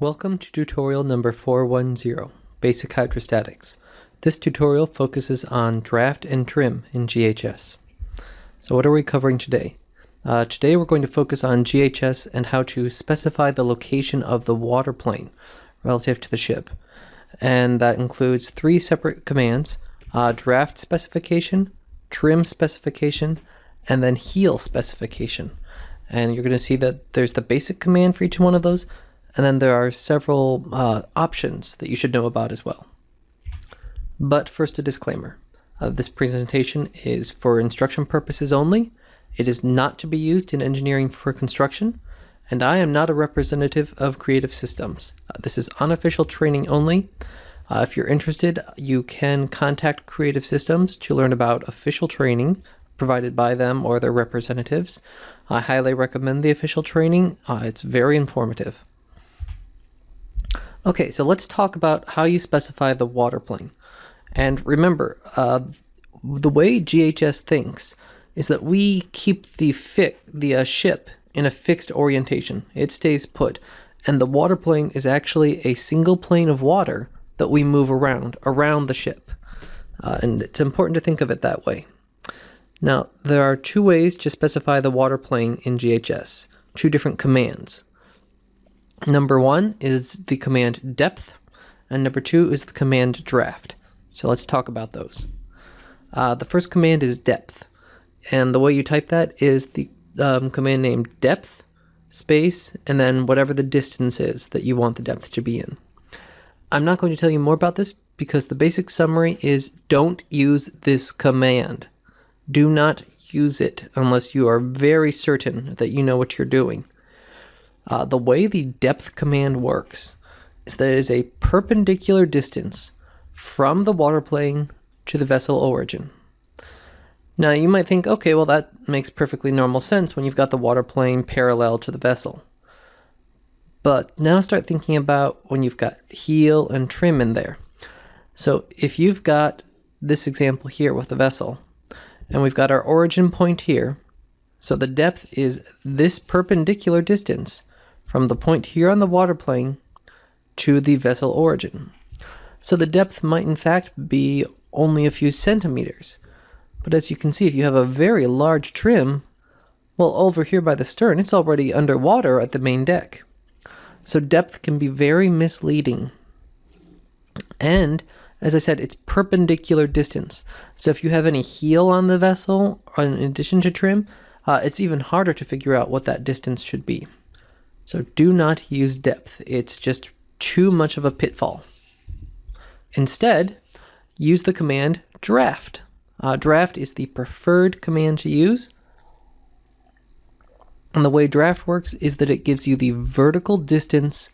Welcome to tutorial number 410, Basic Hydrostatics. This tutorial focuses on draft and trim in GHS. So what are we covering today? Today we're going to focus on GHS and how to specify the location of the water plane relative to the ship. And that includes three separate commands: draft specification, trim specification, and then heel specification. And you're going to see that there's the basic command for each one of those, and then there are several options that you should know about as well. But first, a disclaimer. This presentation is for instruction purposes only. It is not to be used in engineering for construction, and I am not a representative of Creative Systems. This is unofficial training only. If you're interested, you can contact Creative Systems to learn about official training provided by them or their representatives. I highly recommend the official training. It's very informative. Okay, so let's talk about how you specify the water plane. And remember, the way GHS thinks is that we keep the ship in a fixed orientation. It stays put, and the water plane is actually a single plane of water that we move around the ship. And it's important to think of it that way. Now, there are two ways to specify the water plane in GHS, two different commands. Number one is the command depth, and number two is the command draft. So let's talk about those. The first command is depth, and the way you type that is the command name depth, space, and then whatever the distance is that you want the depth to be in. I'm not going to tell you more about this because the basic summary is don't use this command. Do not use it unless you are very certain that you know what you're doing. The way the depth command works is that it is a perpendicular distance from the water plane to the vessel origin. Now you might think, okay, well that makes perfectly normal sense when you've got the water plane parallel to the vessel. But now start thinking about when you've got heel and trim in there. So if you've got this example here with the vessel, and we've got our origin point here, so the depth is this perpendicular distance from the point here on the water plane to the vessel origin. So the depth might in fact be only a few centimeters. But as you can see, if you have a very large trim, well, over here by the stern, it's already underwater at the main deck. So depth can be very misleading. And as I said, it's perpendicular distance. So if you have any heel on the vessel, in addition to trim, it's even harder to figure out what that distance should be. So do not use depth. It's just too much of a pitfall. Instead, use the command draft. Draft is the preferred command to use. And the way draft works is that it gives you the vertical distance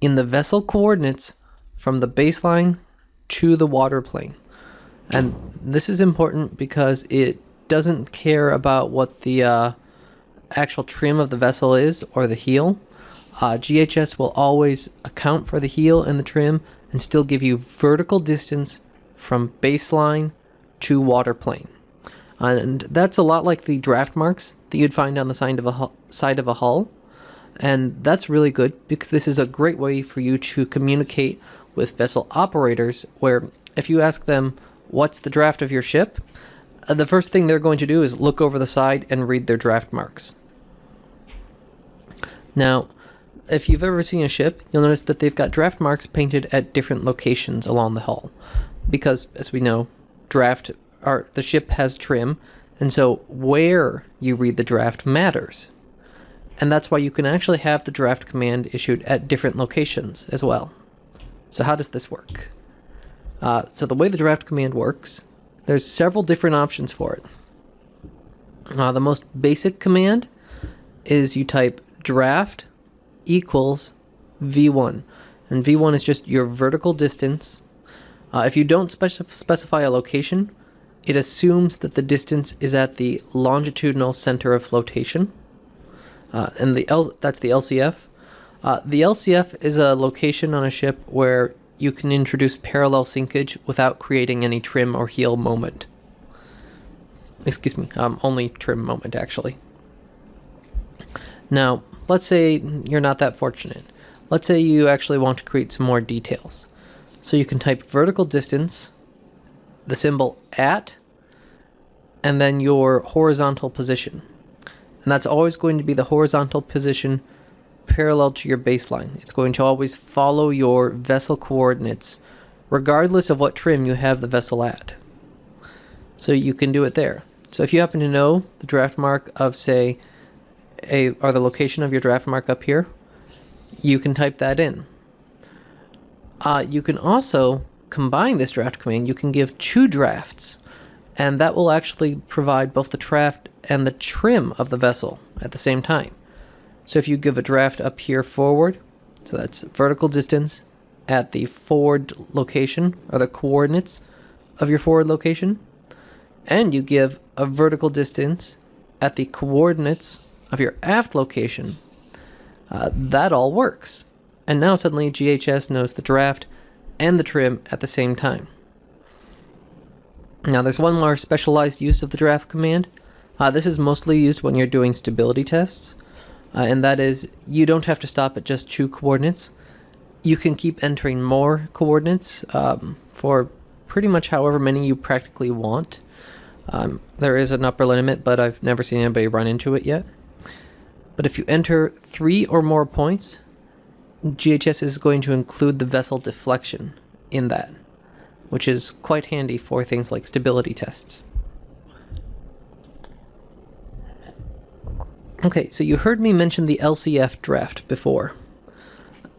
in the vessel coordinates from the baseline to the water plane. And this is important because it doesn't care about what the actual trim of the vessel is or the heel. GHS will always account for the heel and the trim and still give you vertical distance from baseline to water plane. And that's a lot like the draft marks that you'd find on the side of a hull. And that's really good because this is a great way for you to communicate with vessel operators, where if you ask them, what's the draft of your ship? The first thing they're going to do is look over the side and read their draft marks. Now, if you've ever seen a ship, you'll notice that they've got draft marks painted at different locations along the hull. Because, as we know, the ship has trim, and so where you read the draft matters. And that's why you can actually have the draft command issued at different locations as well. So how does this work? So the way the draft command works, there's several different options for it. The most basic command is you type draft equals V1. And V1 is just your vertical distance. If you don't specify a location, it assumes that the distance is at the longitudinal center of flotation. And that's the LCF. The LCF is a location on a ship where you can introduce parallel sinkage without creating any trim or heel moment. Excuse me, only trim moment actually. Now, let's say you're not that fortunate. let's say you actually want to create some more details. So you can type vertical distance, the symbol at, and then your horizontal position. And that's always going to be the horizontal position parallel to your baseline. It's going to always follow your vessel coordinates, regardless of what trim you have the vessel at. So you can do it there. So if you happen to know the draft mark of, say, or the location of your draft mark up here, you can type that in. You can also combine this draft command. You can give 2 drafts, and that will actually provide both the draft and the trim of the vessel at the same time. So if you give a draft up here forward, so that's vertical distance at the forward location, or the coordinates of your forward location, and you give a vertical distance at the coordinates of your aft location, that all works. And now suddenly GHS knows the draft and the trim at the same time. Now there's one more specialized use of the draft command. This is mostly used when you're doing stability tests, and that is you don't have to stop at just 2 coordinates. You can keep entering more coordinates for pretty much however many you practically want. There is an upper limit, but I've never seen anybody run into it yet. But if you enter 3 or more points, GHS is going to include the vessel deflection in that, which is quite handy for things like stability tests. Okay, so you heard me mention the LCF draft before,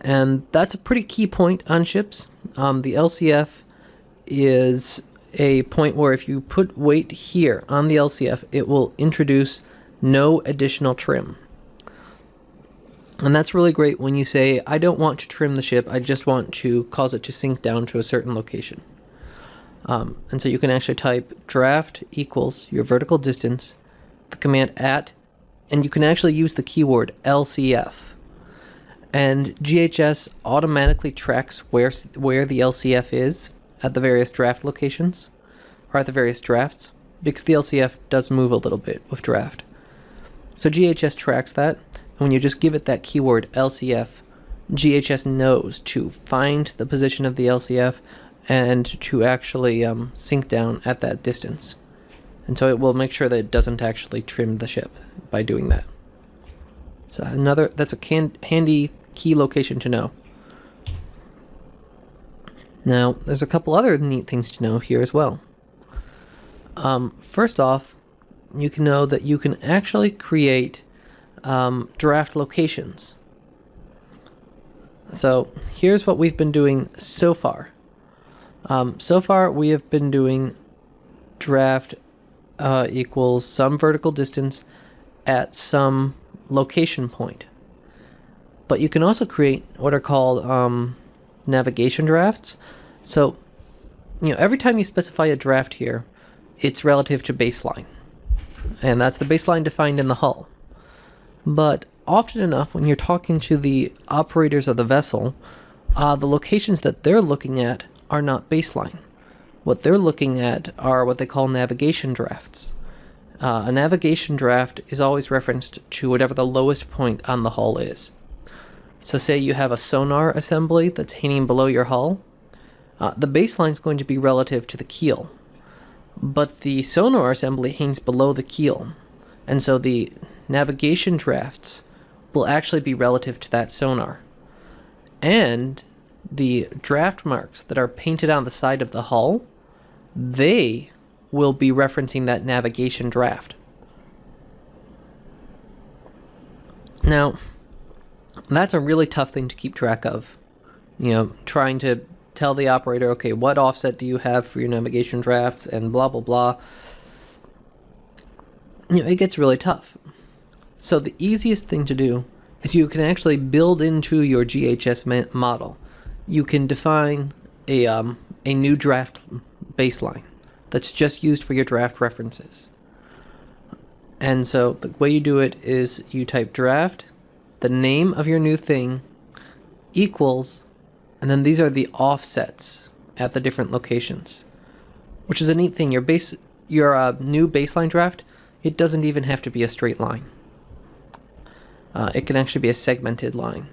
and that's a pretty key point on ships. The LCF is a point where if you put weight here on the LCF, it will introduce no additional trim. And that's really great when you say, I don't want to trim the ship, I just want to cause it to sink down to a certain location. And so you can actually type draft equals your vertical distance, the command at, and you can actually use the keyword LCF. And GHS automatically tracks where the LCF is at the various draft locations, or at the various drafts, because the LCF does move a little bit with draft. So GHS tracks that, and when you just give it that keyword LCF, GHS knows to find the position of the LCF and to actually sink down at that distance. And so it will make sure that it doesn't actually trim the ship by doing that. So that's a handy key location to know. Now, there's a couple other neat things to know here as well. First off, you can know that you can actually create draft locations. So here's what we've been doing so far. So far we have been doing draft equals some vertical distance at some location point. But you can also create what are called navigation drafts. So, every time you specify a draft here, it's relative to baseline. And that's the baseline defined in the hull. But often enough, when you're talking to the operators of the vessel, the locations that they're looking at are not baseline. What they're looking at are what they call navigation drafts. A navigation draft is always referenced to whatever the lowest point on the hull is. So say you have a sonar assembly that's hanging below your hull. The baseline is going to be relative to the keel, but the sonar assembly hangs below the keel, and so the navigation drafts will actually be relative to that sonar. And the draft marks that are painted on the side of the hull, they will be referencing that navigation draft. Now, that's a really tough thing to keep track of. Trying to tell the operator, okay, what offset do you have for your navigation drafts, and blah, blah, blah. It gets really tough. So the easiest thing to do is you can actually build into your GHS model. You can define a new draft baseline that's just used for your draft references. And so the way you do it is you type draft, the name of your new thing, equals, and then these are the offsets at the different locations, which is a neat thing. Your new baseline draft, it doesn't even have to be a straight line. It can actually be a segmented line.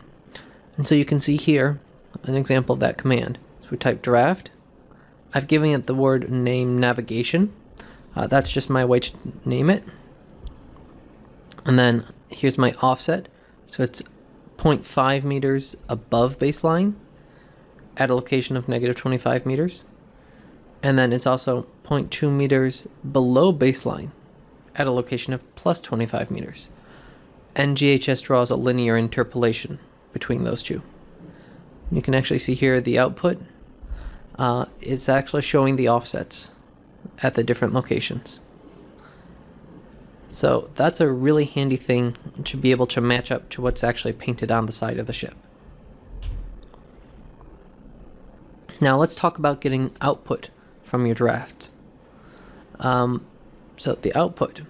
And so you can see here an example of that command. So we type draft. I've given it the word name navigation. That's just my way to name it. And then here's my offset. So it's 0.5 meters above baseline at a location of negative 25 meters. And then it's also 0.2 meters below baseline at a location of plus 25 meters. And GHS draws a linear interpolation between those two. You can actually see here the output. It's actually showing the offsets at the different locations. So that's a really handy thing to be able to match up to what's actually painted on the side of the ship. Now let's talk about getting output from your drafts. So the output,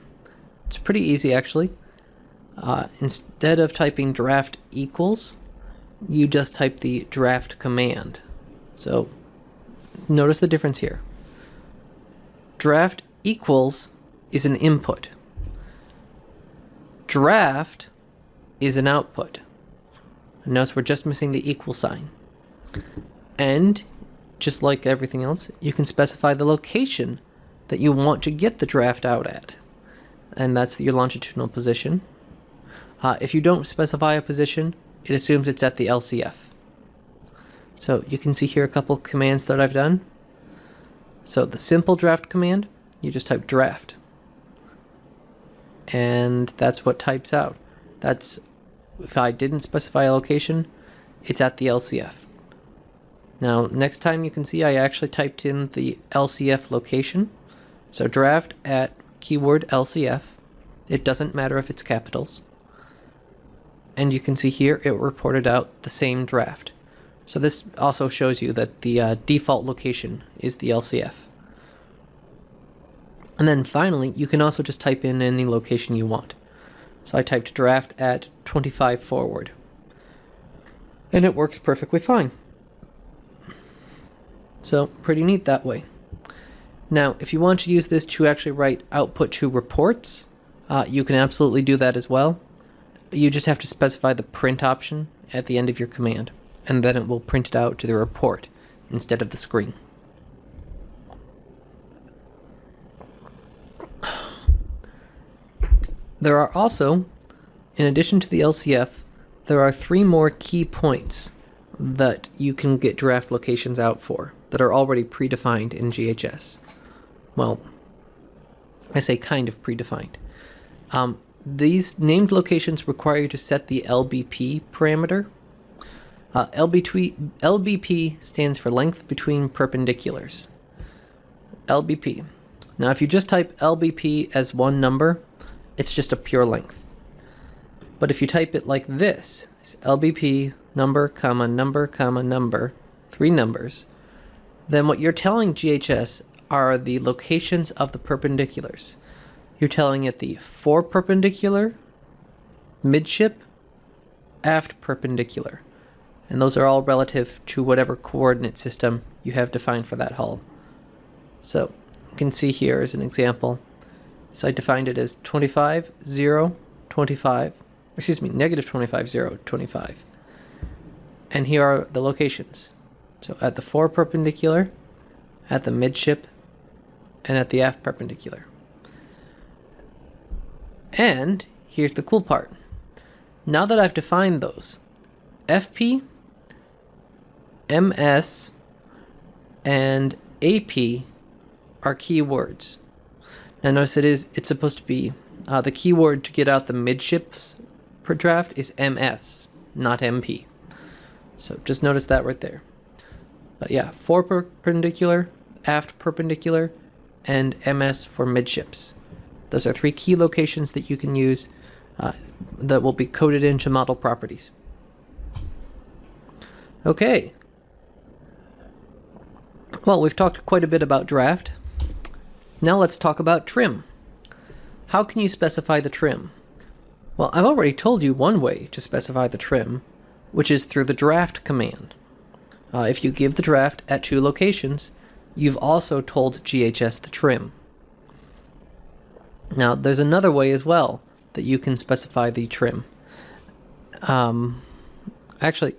it's pretty easy actually. Instead of typing draft equals, you just type the draft command. So notice the difference here. Draft equals is an input. Draft is an output. And notice we're just missing the equal sign. And just like everything else, you can specify the location that you want to get the draft out at. And that's your longitudinal position. If you don't specify a position, it assumes it's at the LCF. So you can see here a couple commands that I've done. So the simple draft command, you just type draft. And that's what types out. That's, if I didn't specify a location, it's at the LCF. Now next time you can see I actually typed in the LCF location. So draft at keyword LCF. It doesn't matter if it's capitals. And you can see here it reported out the same draft. So this also shows you that the default location is the LCF. And then finally, you can also just type in any location you want. So I typed draft at 25 forward. And it works perfectly fine. So pretty neat that way. Now, if you want to use this to actually write output to reports, you can absolutely do that as well. You just have to specify the print option at the end of your command, and then it will print it out to the report instead of the screen. There are also, in addition to the LCF, there are 3 more key points that you can get draft locations out for that are already predefined in GHS. Well, I say kind of predefined. These named locations require you to set the LBP parameter. LBP stands for length between perpendiculars. LBP. Now if you just type LBP as one number, it's just a pure length. But if you type it like this, it's LBP number, comma, number, comma, number, 3 numbers, then what you're telling GHS are the locations of the perpendiculars. You're telling it the fore perpendicular, midship, aft perpendicular. And those are all relative to whatever coordinate system you have defined for that hull. So you can see here as an example. So I defined it as 25, 0, 25, excuse me, negative 25, 0, 25. And here are the locations. So at the fore perpendicular, at the midship, and at the aft perpendicular. And here's the cool part. Now that I've defined those, FP, MS, and AP are keywords. Now notice it's supposed to be, the keyword to get out the midships per draft is MS, not MP. So just notice that right there. But yeah, fore perpendicular, aft perpendicular, and MS for midships. Those are 3 key locations that you can use that will be coded into model properties. Okay. Well, we've talked quite a bit about draft. Now let's talk about trim. How can you specify the trim? Well, I've already told you one way to specify the trim, which is through the draft command. If you give the draft at 2 locations, you've also told GHS the trim. Now, there's another way as well that you can specify the trim. Actually,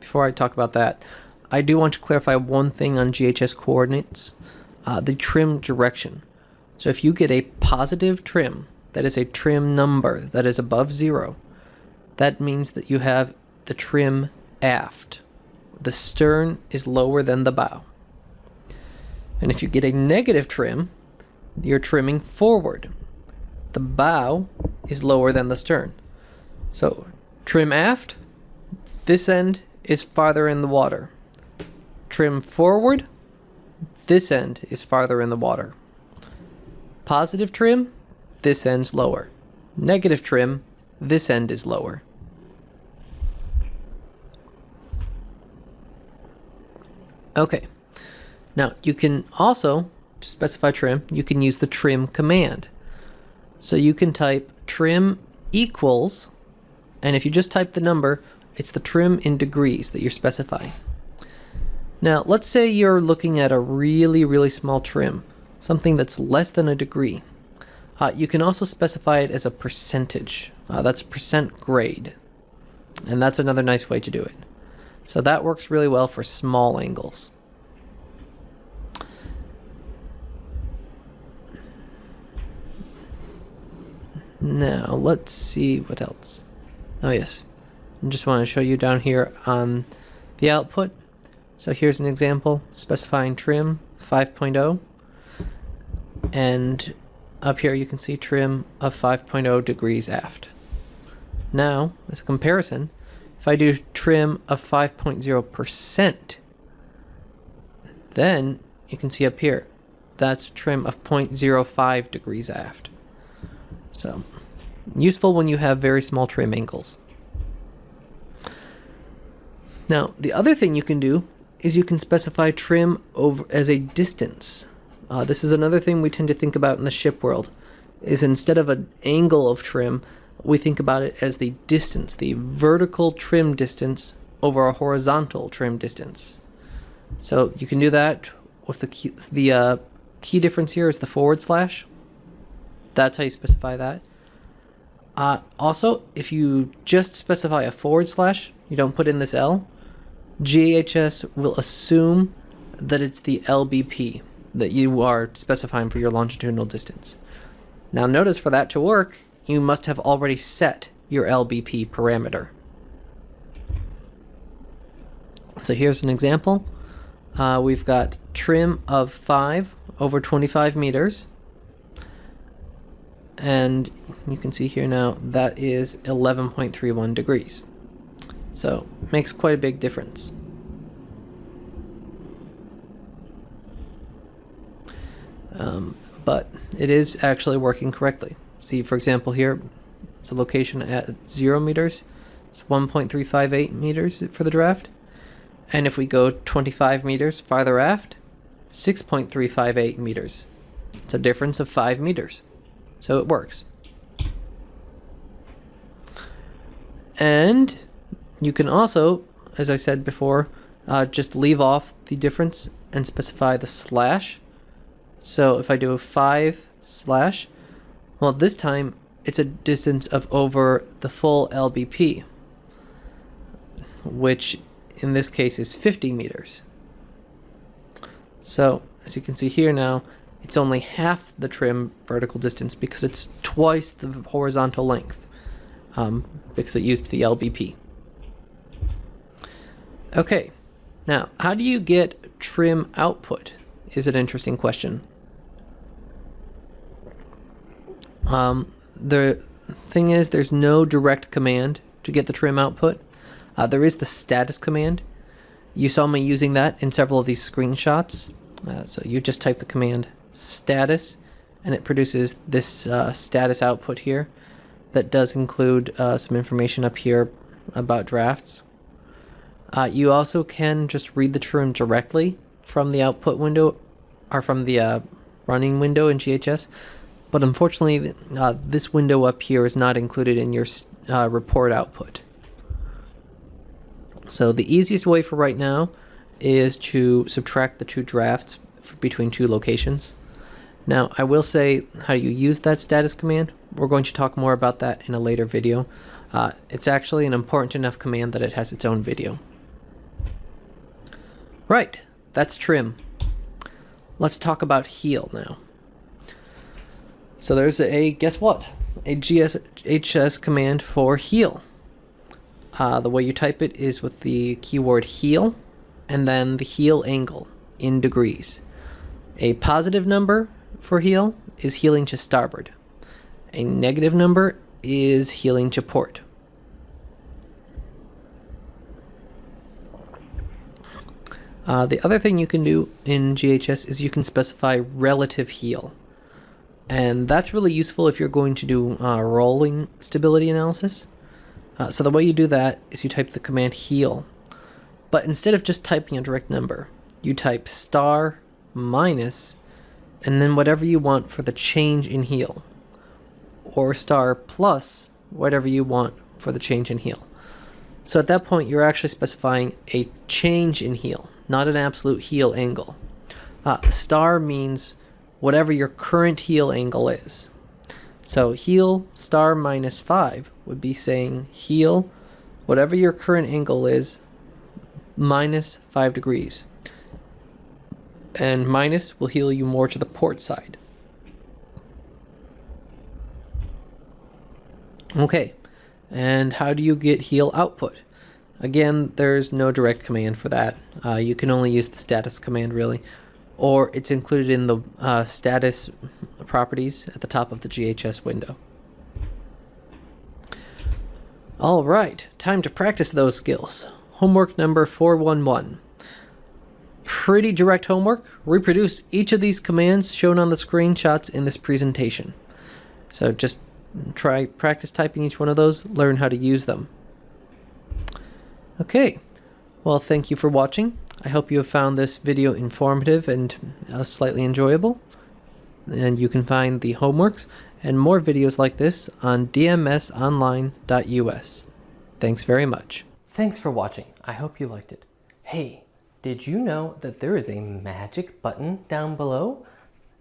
before I talk about that, I do want to clarify one thing on GHS coordinates, the trim direction. So if you get a positive trim, that is a trim number that is above 0, that means that you have the trim aft. The stern is lower than the bow. And if you get a negative trim, you're trimming forward. The bow is lower than the stern. So trim aft, this end is farther in the water. Trim forward, this end is farther in the water. Positive trim, this end's lower. Negative trim, this end is lower. Okay, now you can also, to specify trim, you can use the trim command. So you can type trim equals, and if you just type the number, it's the trim in degrees that you're specifying. Now let's say you're looking at a really small trim, something that's less than a degree. You can also specify it as a percentage. That's percent grade, and that's another nice way to do it. So that works really well for small angles. Now let's see what else. Oh yes, I just want to show you down here on the output. So here's an example specifying trim 5.0, and up here you can see trim of 5.0 degrees aft. Now, as a comparison, if I do trim of 5.0%, then you can see up here, that's trim of 0.05 degrees aft. So, useful when you have very small trim angles. Now, the other thing you can do is you can specify trim over as a distance. This is another thing we tend to think about in the ship world, is instead of an angle of trim, we think about it as the distance, the vertical trim distance over a horizontal trim distance. So you can do that with the key difference here is the /. That's how you specify that. Also, if you just specify a /, you don't put in this L, GHS will assume that it's the LBP that you are specifying for your longitudinal distance. Now notice, for that to work, you must have already set your LBP parameter. So here's an example. We've got trim of 5 over 25 meters. And you can see here now that is 11.31 degrees. So it makes quite a big difference. But it is actually working correctly. See, for example, here it's a location at 0 meters. It's 1.358 meters for the draft. And if we go 25 meters farther aft, 6.358 meters. It's a difference of 5 meters. So it works. And you can also, as I said before, just leave off the difference and specify the slash. So if I do a 5/, well, this time it's a distance of over the full LBP, which in this case is 50 meters. So as you can see here now, it's only half the trim vertical distance because it's twice the horizontal length, because it used the LBP. Okay, now how do you get trim output is an interesting question. The thing is, there's no direct command to get the trim output. There is the status command. You saw me using that in several of these screenshots. So you just type the command status, and it produces this status output here that does include some information up here about drafts. You also can just read the trim directly from the output window, or from the running window in GHS, but unfortunately this window up here is not included in your report output. So the easiest way for right now is to subtract the two drafts between two locations. Now I will say how you use that status command. We're going to talk more about that in a later video. It's actually an important enough command that it has its own video. Right, that's trim. Let's talk about heal now. So there's guess what? A GHS command for heal. The way you type it is with the keyword heal and then the heal angle in degrees. A positive number for heal is healing to starboard. A negative number is healing to port. The other thing you can do in GHS is you can specify relative heal. And that's really useful if you're going to do rolling stability analysis. So the way you do that is you type the command heal. But instead of just typing a direct number, you type star minus and then whatever you want for the change in heal. Or star plus whatever you want for the change in heal. So at that point you're actually specifying a change in heal, not an absolute heal angle. The star means whatever your current heal angle is. So heal star minus 5 would be saying heal whatever your current angle is minus 5 degrees. And minus will heal you more to the port side. Okay, and how do you get heal output? Again, there's no direct command for that. You can only use the status command really, or it's included in the status properties at the top of the GHS window. Alright, time to practice those skills. Homework number 411. Pretty direct homework. Reproduce each of these commands shown on the screenshots in this presentation. So just practice typing each one of those, learn how to use them. Okay, well, thank you for watching. I hope you have found this video informative and slightly enjoyable. And you can find the homeworks and more videos like this on dmsonline.us. Thanks very much. Thanks for watching. I hope you liked it. Hey, did you know that there is a magic button down below?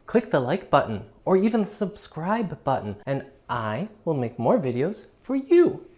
Click the like button or even the subscribe button and I will make more videos for you.